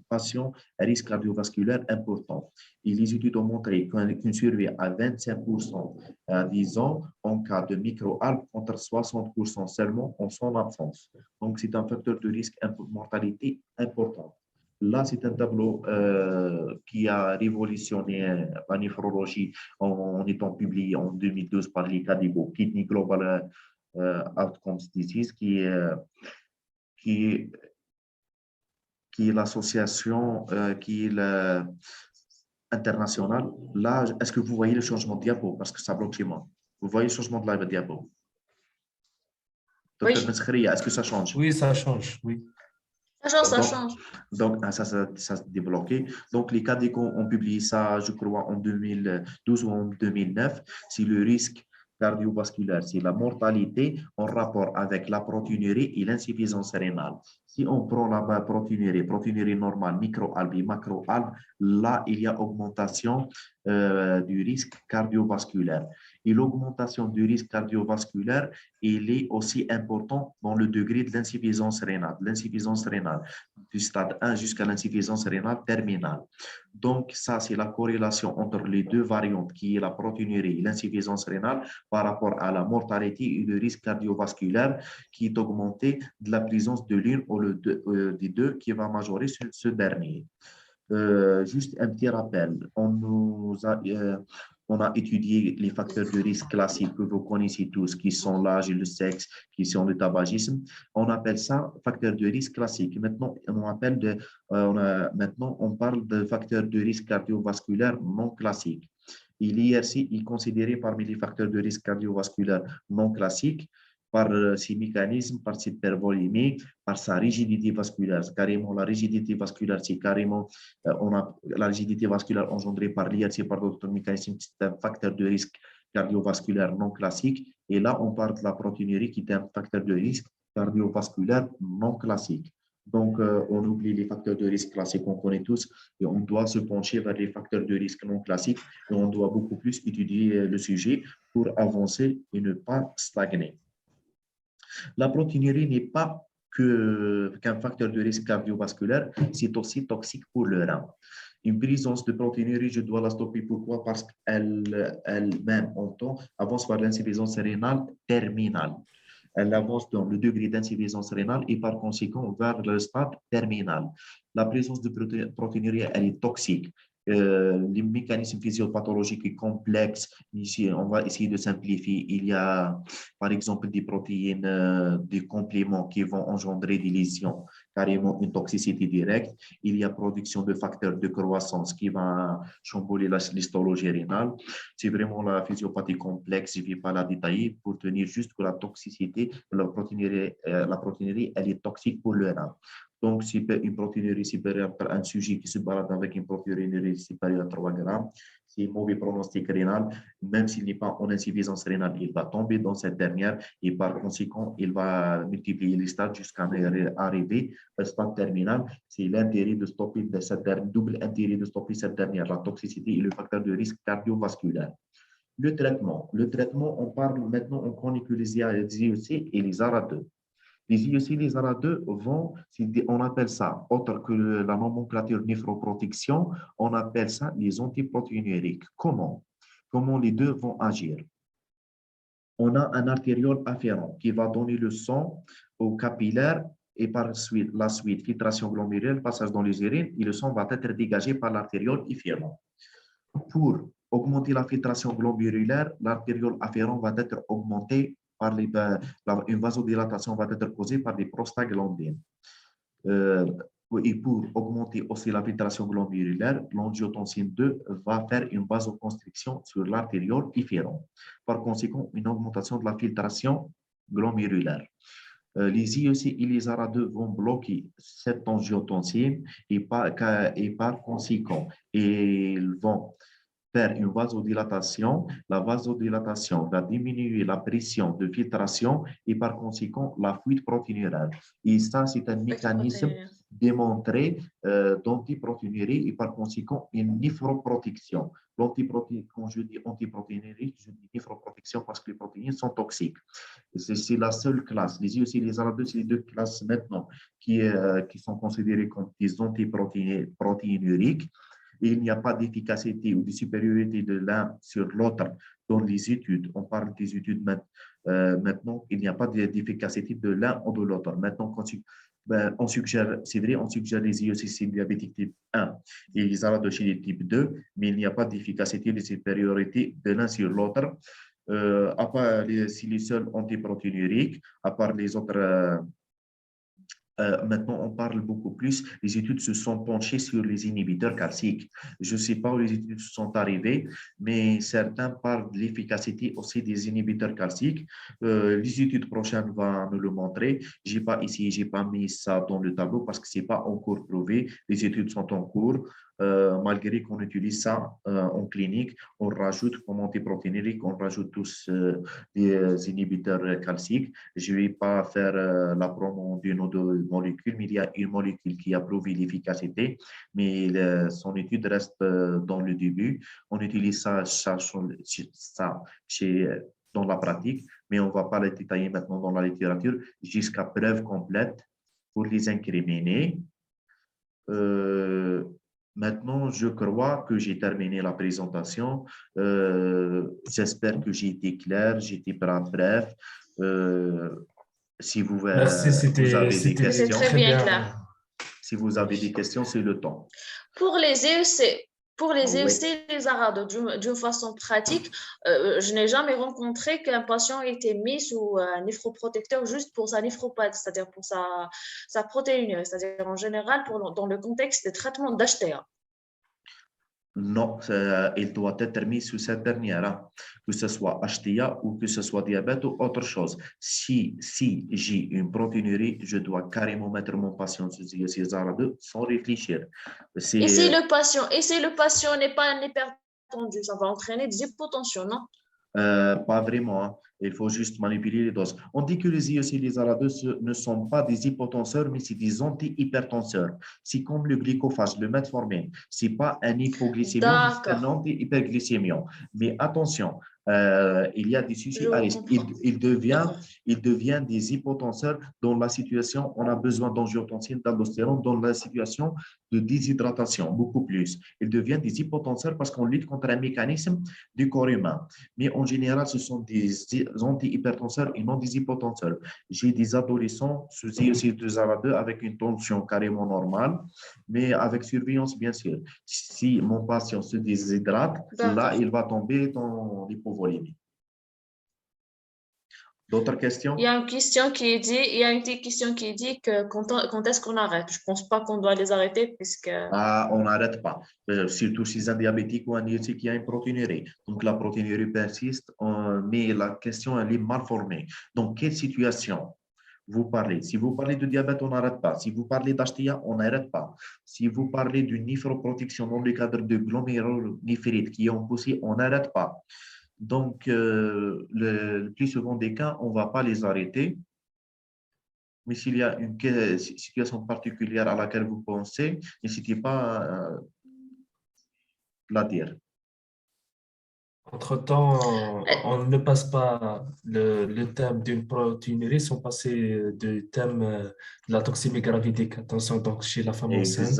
patient à risque cardiovasculaire important. Et les études ont montré qu'une survie à 25% à 10 ans en cas de microalgue contre 60% seulement en son absence. Donc, c'est un facteur de risque de mortalité important. Là, c'est un tableau qui a révolutionné la néphrologie en étant publié en 2012 par l'ICADIGO, Kidney Global Outcomes Disease, qui est, qui est l'association qui est internationale. Là, est-ce que vous voyez le changement de diapo? Parce que ça bloque chez moi. Vous voyez le changement de la diapo? Oui, Docteur Meskhria, est-ce que ça change? Oui, ça change. Oui. ça Donc, change. donc ça s'est débloqué. Donc, les CADICO ont publié ça, je crois, en 2012 ou en 2009. Si le risque cardiovasculaire, c'est la mortalité en rapport avec la protéinurie et l'insuffisance rénale. Si on prend la protéinurie normale, microalbe et macroalbe, là, il y a augmentation du risque cardiovasculaire. Et l'augmentation du risque cardiovasculaire, il est aussi important dans le degré de l'insuffisance rénale. L'insuffisance rénale du stade 1 jusqu'à l'insuffisance rénale terminale. Donc, ça, c'est la corrélation entre les deux variantes, qui est la protéinurie et l'insuffisance rénale, par rapport à la mortalité et le risque cardiovasculaire qui est augmenté de la présence de l'une ou des deux qui va majorer ce dernier. Juste un petit rappel, on a étudié les facteurs de risque classiques que vous connaissez tous, qui sont l'âge et le sexe, qui sont le tabagisme. On appelle ça facteurs de risque classiques. Maintenant, maintenant, on parle de facteurs de risque cardiovasculaire non classiques. L'IRC est considéré parmi les facteurs de risque cardiovasculaire non classiques par ses mécanismes, par cette hypervolémie, par sa rigidité vasculaire. Carrément, la rigidité vasculaire, c'est carrément, la rigidité vasculaire engendrée par l'IRC, par d'autres mécanismes, c'est un facteur de risque cardiovasculaire non classique. Et là, on parle de la protéinurie qui est un facteur de risque cardiovasculaire non classique. Donc, on oublie les facteurs de risque classiques qu'on connaît tous et on doit se pencher vers les facteurs de risque non classiques et on doit beaucoup plus étudier le sujet pour avancer et ne pas stagner. La protéinurie n'est pas qu'un facteur de risque cardiovasculaire, c'est aussi toxique pour le rein. Une présence de protéinurie, je dois la stopper. Pourquoi? Parce qu'elle-même, en temps, avance par l'insuffisance rénale terminale. Elle avance dans le degré d'insuffisance rénale et par conséquent vers le stade terminal. La présence de protéinurie, elle est toxique. Les mécanismes physiopathologiques complexes, ici, on va essayer de simplifier. Il y a, par exemple, des protéines, des compléments qui vont engendrer des lésions, carrément une toxicité directe. Il y a production de facteurs de croissance qui va chambouler l'histologie rénale. C'est vraiment la physiopathie complexe, je ne vais pas la détailler pour tenir juste que la toxicité, la protéinurie, elle est toxique pour le rein. Donc, si une protéinurie supérieure par un sujet qui se balade avec une protéinurie supérieure à 3 grammes, c'est mauvais pronostic rénal. Même s'il n'est pas en insuffisance rénale, il va tomber dans cette dernière et par conséquent, il va multiplier les stades jusqu'à arriver au stade terminal. C'est l'intérêt de stopper cette double intérêt de stopper cette dernière, la toxicité et le facteur de risque cardiovasculaire. Le traitement, on parle maintenant, on connaît que les IOC et les ARA2. Les IOC et les ARA2 on appelle ça, autre que la nomenclature néphroprotection, on appelle ça les antiprotéinuriques. Comment les deux vont agir? On a un artériole afférent qui va donner le sang au capillaire et par la suite, filtration glomérulaire, passage dans les urines et le sang va être dégagé par l'artériole efférent. Pour augmenter la filtration glomérulaire, l'artériole afférent va être augmenté par une vasodilatation va être causée par des prostaglandines. Et pour augmenter aussi la filtration glomérulaire, l'angiotensine 2 va faire une vasoconstriction sur l'artériole efférent. Par conséquent, une augmentation de la filtration glomérulaire. Les IEC et les ARA2 vont bloquer cette angiotensine et par conséquent, ils vont faire une vasodilatation. La vasodilatation va diminuer la pression de filtration et par conséquent la fuite protéinuraire. Et ça, c'est un mécanisme démontré d'antiprotéinurie et par conséquent une néphroprotection. Quand je dis antiprotéinurie, je dis néphroprotection parce que les protéines sont toxiques. C'est la seule classe. Les IOC et les ARA2, c'est les deux classes maintenant qui sont considérées comme des antiprotéinuriques. Et il n'y a pas d'efficacité ou de supériorité de l'un sur l'autre dans les études. On parle des études maintenant, il n'y a pas d'efficacité de l'un ou de l'autre. Maintenant, Ben, on suggère, c'est vrai, on suggère les IECC diabétiques type 1 et les aradochilies type 2, mais il n'y a pas d'efficacité de supériorité de l'un sur l'autre. À part si les seuls antiprotéinuriques, à part les autres. Maintenant, on parle beaucoup plus. Les études se sont penchées sur les inhibiteurs calciques. Je ne sais pas où les études sont arrivées, mais certains parlent de l'efficacité aussi des inhibiteurs calciques. Les études prochaines vont nous le montrer. J'ai pas mis ça dans le tableau parce que c'est pas encore prouvé. Les études sont en cours. Malgré qu'on utilise ça en clinique, on rajoute comme antiprotéinérique, on rajoute tous des inhibiteurs calciques. Je ne vais pas faire la promo d'une ou deux molécules, mais il y a une molécule qui a prouvé l'efficacité, mais son étude reste dans le début. On utilise ça dans la pratique, mais on ne va pas le détailler maintenant dans la littérature jusqu'à preuve complète pour les incriminer. Maintenant, je crois que j'ai terminé la présentation. J'espère que j'ai été clair, j'ai été bref. Si vous avez des questions, très bien clair. Si vous avez des questions, c'est le temps. Pour les EEC, Oui. les ARAD, d'une façon pratique, je n'ai jamais rencontré qu'un patient ait été mis sous un néphroprotecteur juste pour sa néphropathie, c'est-à-dire pour sa protéinurie, c'est-à-dire en général dans le contexte des traitements d'HTA. Non, il doit être mis sous cette dernière, hein, que ce soit HTA ou que ce soit diabète ou autre chose. Si j'ai une protéinurie, je dois carrément mettre mon patient sous IEC-ARA2 sans réfléchir. Et si le patient n'est pas un hypertendu, ça va entraîner des hypotensions, non? Pas vraiment, hein. Il faut juste manipuler les doses. On dit que les IEC et les ARA2 ne sont pas des hypotenseurs, mais c'est des anti-hypertenseurs. C'est comme le glycophage, le metformine. Ce n'est pas un hypoglycémiant, mais c'est un anti-hyperglycémiant. Mais attention, il y a des soucis à risque. Il devient des hypotenseurs dans la situation, on a besoin d'angiotensine, d'aldostérone, dans la situation de déshydratation, beaucoup plus. Il devient des hypotenseurs parce qu'on lutte contre un mécanisme du corps humain. Mais en général, ce sont des anti-hypertenseurs et non des hypotenseurs. J'ai des adolescents sous IEC2ARA2 avec une tension carrément normale, mais avec surveillance, bien sûr. Si mon patient se déshydrate, là, il va tomber dans l'hypovolémie. D'autres questions? Il y a une question qui est dit que quand est-ce qu'on arrête? Je ne pense pas qu'on doit les arrêter puisque… On n'arrête pas, surtout chez un diabétique ou un diabétique qui a une protéinurie. Donc, la protéinurie persiste, mais la question, elle est mal formée. Donc, quelle situation vous parlez? Si vous parlez de diabète, on n'arrête pas. Si vous parlez d'HTA, on n'arrête pas. Si vous parlez d'une néphroprotection dans le cadre de glomérulonéphrite qui est en poussée, on n'arrête pas. Donc, le plus souvent des cas, on ne va pas les arrêter. Mais s'il y a une situation particulière à laquelle vous pensez, n'hésitez pas à la dire. Entre-temps, on ne passe pas le thème d'une protéinurie sans passer du thème de la toxémie gravidique. Attention, donc chez la femme enceinte.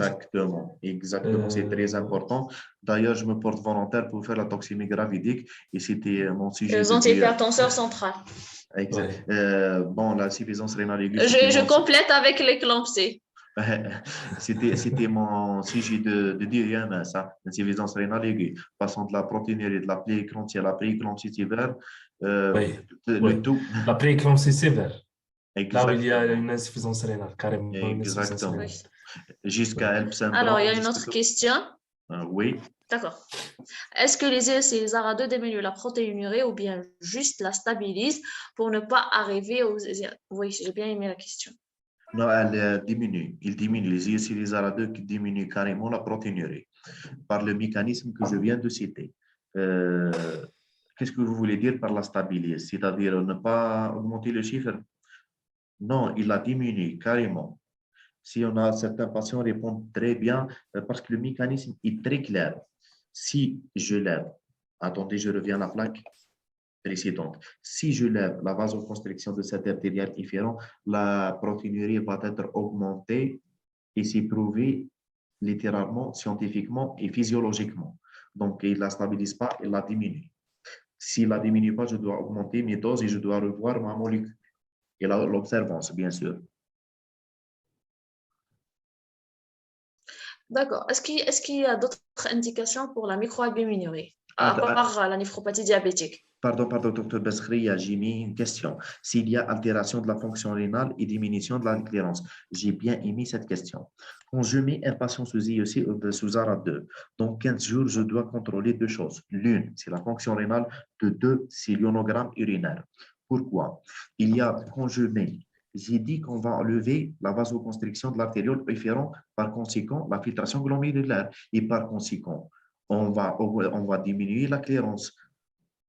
Exactement, c'est très important. D'ailleurs, je me porte volontaire pour faire la toxémie gravidique et c'était mon sujet. Les antihypertenseurs centrales. Exact. Bon, la suffisance rénale aiguë. Je complète avec l'éclampsie. C'était mon sujet de dire, ça, l'insuffisance rénale aiguë. Passant de la protéinurie, de la prééclampsie à la prééclampsie sévère. Tout. La prééclampsie sévère. Exactement. Là où il y a une insuffisance rénale, carrément. Exactement. Jusqu'à HELP syndrome. Alors, il y a une autre question. Oui. D'accord. Est-ce que les EEC et les ARA2 diminuent la protéinurie ou bien juste la stabilisent pour ne pas arriver aux… Oui, j'ai bien aimé la question. Non, elle diminue. Il diminue. Les IEC et les ARA2 qui diminuent carrément la protéinurie par le mécanisme que je viens de citer. Qu'est-ce que vous voulez dire par la stabiliser? C'est-à-dire ne pas augmenter le chiffre? Non, il la diminue carrément. Si on a certains patients répondent très bien parce que le mécanisme est très clair. Si je lève, attendez, je reviens à la plaque précédente. Si je lève la vasoconstriction de cette artérielle inférieure, la protéinurie va être augmentée et c'est prouvé littéralement, scientifiquement et physiologiquement. Donc, il ne la stabilise pas, il la diminue. S'il ne la diminue pas, je dois augmenter mes doses et je dois revoir ma molécule et l'observance, bien sûr. D'accord. Est-ce qu'il y a d'autres indications pour la microalbuminurie, à Ah, part la néphropathie diabétique? pardon, docteur Besri, j'ai mis une question. S'il y a altération de la fonction rénale et diminution de la clairance, j'ai bien émis cette question. Quand je mets un patient sous IEC ou sous ARA2, dans 15 jours, je dois contrôler deux choses. L'une, c'est la fonction rénale. De deux, c'est l'ionogramme urinaire. Pourquoi? Quand je mets, j'ai dit qu'on va enlever la vasoconstriction de l'artériole efférent, par conséquent, la filtration glomérulaire. Et par conséquent, on va diminuer la clairance.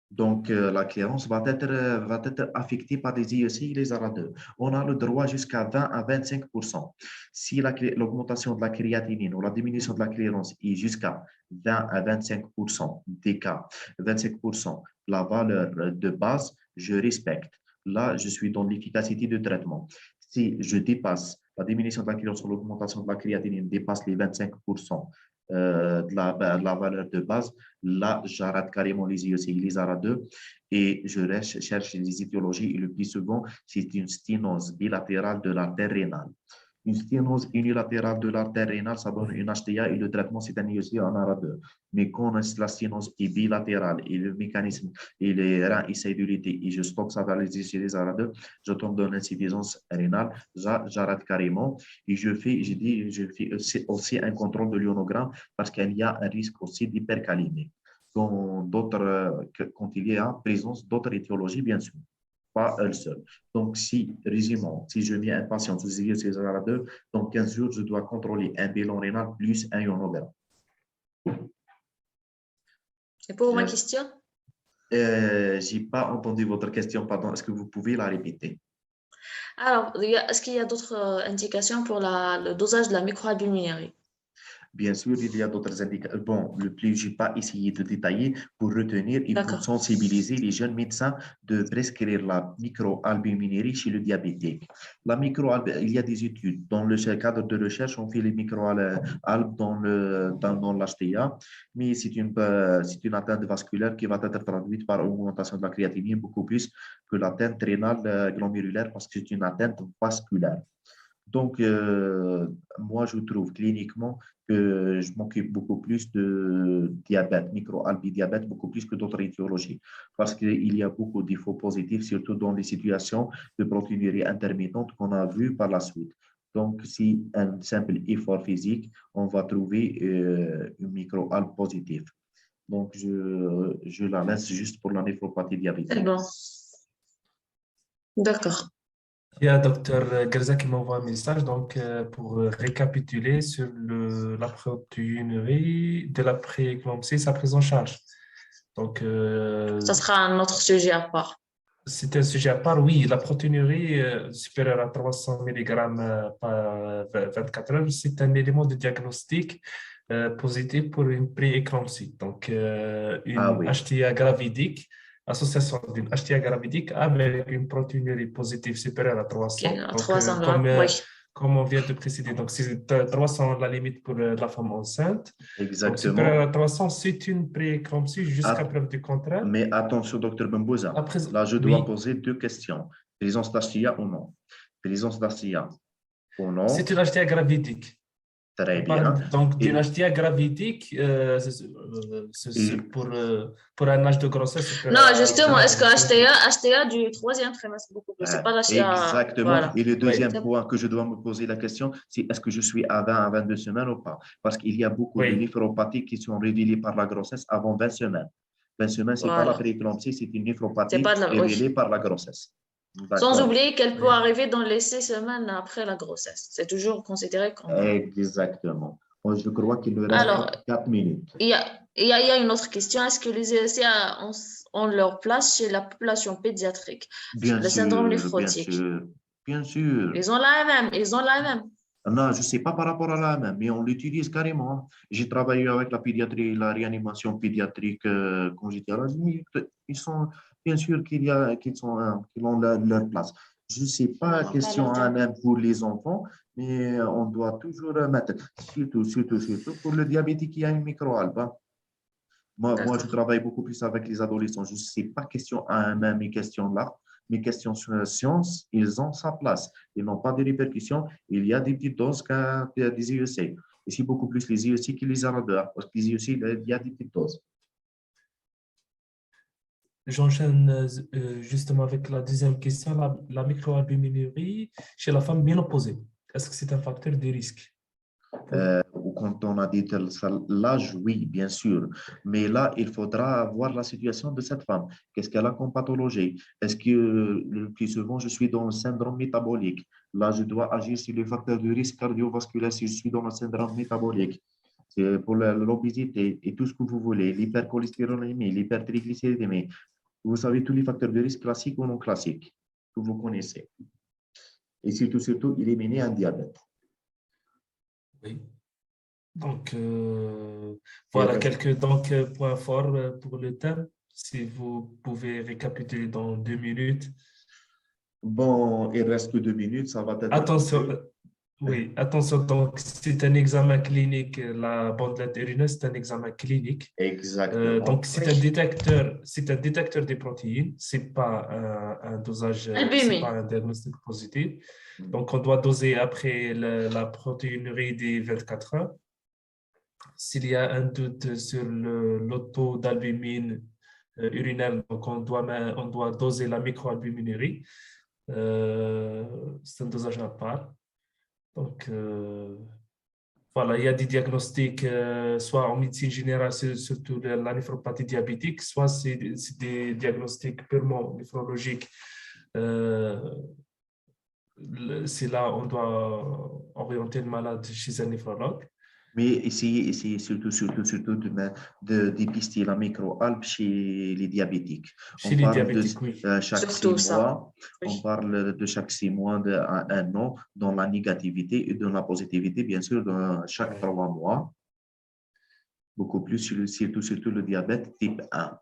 Donc, la clairance va être affectée par les IEC et les ARA2. On a le droit jusqu'à 20 à 25%. Si l'augmentation de la créatinine ou la diminution de la clairance est jusqu'à 20 à 25% des cas, 25% la valeur de base, je respecte. Là, je suis dans l'efficacité de traitement. Si je dépasse la diminution de la clairance ou l'augmentation de la créatinine dépasse les 25% de la valeur de base, là, j'arrête carrément les IEC et les ARA2 et je cherche les étiologies et le plus souvent, c'est une sténose bilatérale de l'artère rénale. Une sténose unilatérale de l'artère rénale, ça donne une HTA et le traitement, c'est un IEC en ARA2. Mais quand la sténose est bilatérale et le mécanisme et les reins essayent de lutter et je stocke ça vers les IEC et les ARA2, je tombe dans l'insuffisance rénale, j'arrête carrément et je fais aussi un contrôle de l'ionogramme parce qu'il y a un risque aussi d'hypercalémie. Quand il y a présence d'autres étiologies, bien sûr, pas elle seule. Donc, résumons, si je mets un patient sous César-2, dans 15 jours, je dois contrôler un bilan rénal plus un ionogramme. Et pour ma question? Je n'ai pas entendu votre question, pardon. Est-ce que vous pouvez la répéter? Alors, est-ce qu'il y a d'autres indications pour le dosage de la microalbuminurie? Bien sûr, il y a d'autres indicateurs. Bon, le plus, je n'ai pas essayé de détailler pour retenir et pour sensibiliser les jeunes médecins de prescrire la microalbuminurie chez le diabétique. Il y a des études. Dans le cadre de recherche, on fait les microalbes dans l'HTA, mais c'est une atteinte vasculaire qui va être traduite par augmentation de la créatinine beaucoup plus que l'atteinte rénale glomérulaire parce que c'est une atteinte vasculaire. Donc, moi, je trouve cliniquement que je m'occupe beaucoup plus de diabète, micro-albidiabète, beaucoup plus que d'autres étiologies, parce qu'il y a beaucoup d'effets positifs, surtout dans les situations de protéinurie intermittente qu'on a vues par la suite. Donc, si un simple effort physique, on va trouver une micro-albe positive. Donc, je la laisse juste pour la néphropathie diabétique. C'est bon. D'accord. Il y a Dr Gerza qui m'envoie un message donc, pour récapituler sur la protéinurie de la prééclampsie, sa prise en charge. Donc, ça sera un autre sujet à part. C'est un sujet à part, oui. La protéinurie supérieure à 300 mg par 24 heures, c'est un élément de diagnostic positif pour une prééclampsie. Donc, une HTA gravidique, association d'une HTA gravidique avec une protéinurie positive supérieure à 300. Okay, donc, 300 grammes, oui. Comme on vient de préciser, donc c'est 300 la limite pour la femme enceinte. Exactement. Donc, supérieur à 300, c'est une prééclampsie jusqu'à preuve du contraire. Mais attention, docteur Bembouza, là je dois poser deux questions. Présence d'HTA ou non? Présence d'HTA ou non? C'est une HTA gravidique. Très bien. Donc, d'une HTA gravidique, pour un âge de grossesse. Non, justement, est-ce que HTA du troisième trimestre, beaucoup plus, c'est pas l'HTA. Exactement. Voilà. Et le deuxième point que je dois me poser la question, c'est est-ce que je suis à 20 à 22 semaines ou pas? Parce qu'il y a beaucoup de néphropathies qui sont révélées par la grossesse avant 20 semaines. 20 semaines, ce n'est pas la prééclampsie, c'est une néphropathie révélée par la grossesse. Sans oublier qu'elle peut arriver dans les 6 semaines après la grossesse. C'est toujours considéré comme… Exactement. Je crois qu'il nous reste 4 minutes. Il y a une autre question. Est-ce que les IEC ont leur place chez la population pédiatrique? Le syndrome néphrotique. Bien sûr. Ils ont la même. Non, je ne sais pas par rapport à la même, mais on l'utilise carrément. J'ai travaillé avec la pédiatrie, la réanimation pédiatrique quand j'étais à la limite. Ils sont, bien sûr qu'ils ont leur place. Je ne sais pas, question à même pour les enfants, mais on doit toujours mettre, surtout pour le diabétique qui a une micro-albe. Hein. Moi, je travaille beaucoup plus avec les adolescents. Je ne sais pas, question à même et question là. Mais questions sur la science, ils ont sa place. Ils n'ont pas de répercussions. Il y a des petites doses des IEC. Et c'est beaucoup plus les IEC que les aradeurs, parce que les IEC, il y a des petites doses. J'enchaîne justement avec la deuxième question, la microalbuminurie chez la femme ménopausée. Est-ce que c'est un facteur de risque? Ou quand on a dit l'âge, oui, bien sûr. Mais là, il faudra voir la situation de cette femme. Qu'est-ce qu'elle a comme pathologie? Est-ce que le plus souvent, je suis dans le syndrome métabolique? Là, je dois agir sur les facteurs de risque cardiovasculaire si je suis dans le syndrome métabolique. C'est pour l'obésité et tout ce que vous voulez, l'hypercholestérolémie, l'hypertriglycéridémie. Vous savez tous les facteurs de risque classiques ou non classiques que vous connaissez. Et surtout, éliminer un diabète. Oui. Donc, voilà quelques points forts pour le thème. Si vous pouvez récapituler dans 2 minutes. Bon, il reste que 2 minutes, ça va être... Attention, oui, attention. Donc, c'est un examen clinique. La bandelette urinaire, c'est un examen clinique. Exactement. Donc, c'est un détecteur des protéines. C'est pas un dosage, c'est pas un diagnostic positif. Donc, on doit doser après la protéinurie des 24 heures. S'il y a un doute sur le taux d'albumine urinaire, donc on doit doser la microalbuminurie. C'est un dosage à part. Donc, voilà, il y a des diagnostics, soit en médecine générale, surtout la néphropathie diabétique, soit c'est des diagnostics purement néphrologiques. C'est là on doit orienter le malade chez un néphrologue. Mais essayez surtout de dépister la microalbe chez les diabétiques. Chez les diabétiques, oui. Chaque 6 mois, on parle de chaque 6 mois à 1 an dans la négativité et dans la positivité, bien sûr, dans chaque 3 mois. Beaucoup plus, surtout le diabète type 1.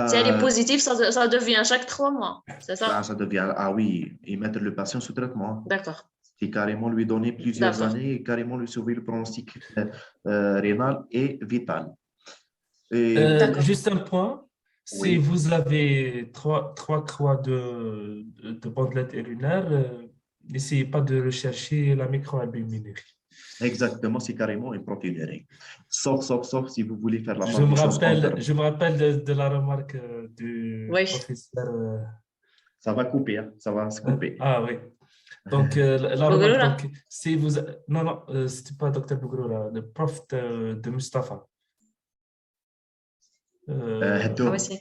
Si elle est positive, ça devient chaque 3 mois, c'est ça? Là, ça devient, oui, et mettre le patient sous traitement. D'accord. C'est carrément lui donner plusieurs années et carrément lui sauver le pronostic rénal et vital. Juste un point, si vous avez 3 croix de bandelette urinaire, n'essayez pas de rechercher la microalbuminurie. Exactement, c'est carrément une protéinurie. Sauf si vous voulez faire la Je me rappelle de la remarque du professeur. Ça va couper, hein, ça va se couper. Ah oui. Donc, la remarque, donc, si vous... Non, c'était pas Dr Bougrou, là, le prof de Mustapha.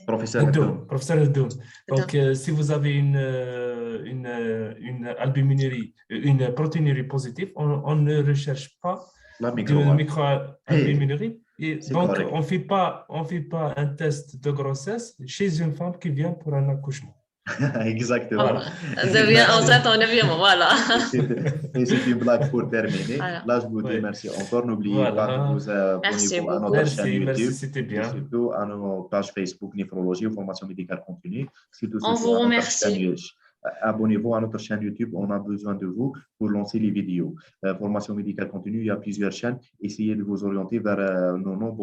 Professeur Heddoum. Donc, si vous avez une albuminurie, une protéinurie positive, on ne recherche pas la microalbuminurie. Et donc, correct. on fait pas un test de grossesse chez une femme qui vient pour un accouchement. Exactement. Voilà. Devient enceinte en 9e, voilà. Et c'est une blague pour terminer. Voilà. Là, je vous dis merci encore. N'oubliez pas de vous abonner à notre chaîne YouTube. C'était bien. Et surtout à nos pages Facebook Néphrologie ou Formation médicale continue. On vous remercie. Abonnez-vous à notre chaîne YouTube. On a besoin de vous pour lancer les vidéos. Formation médicale continue, il y a plusieurs chaînes. Essayez de vous orienter vers nos noms.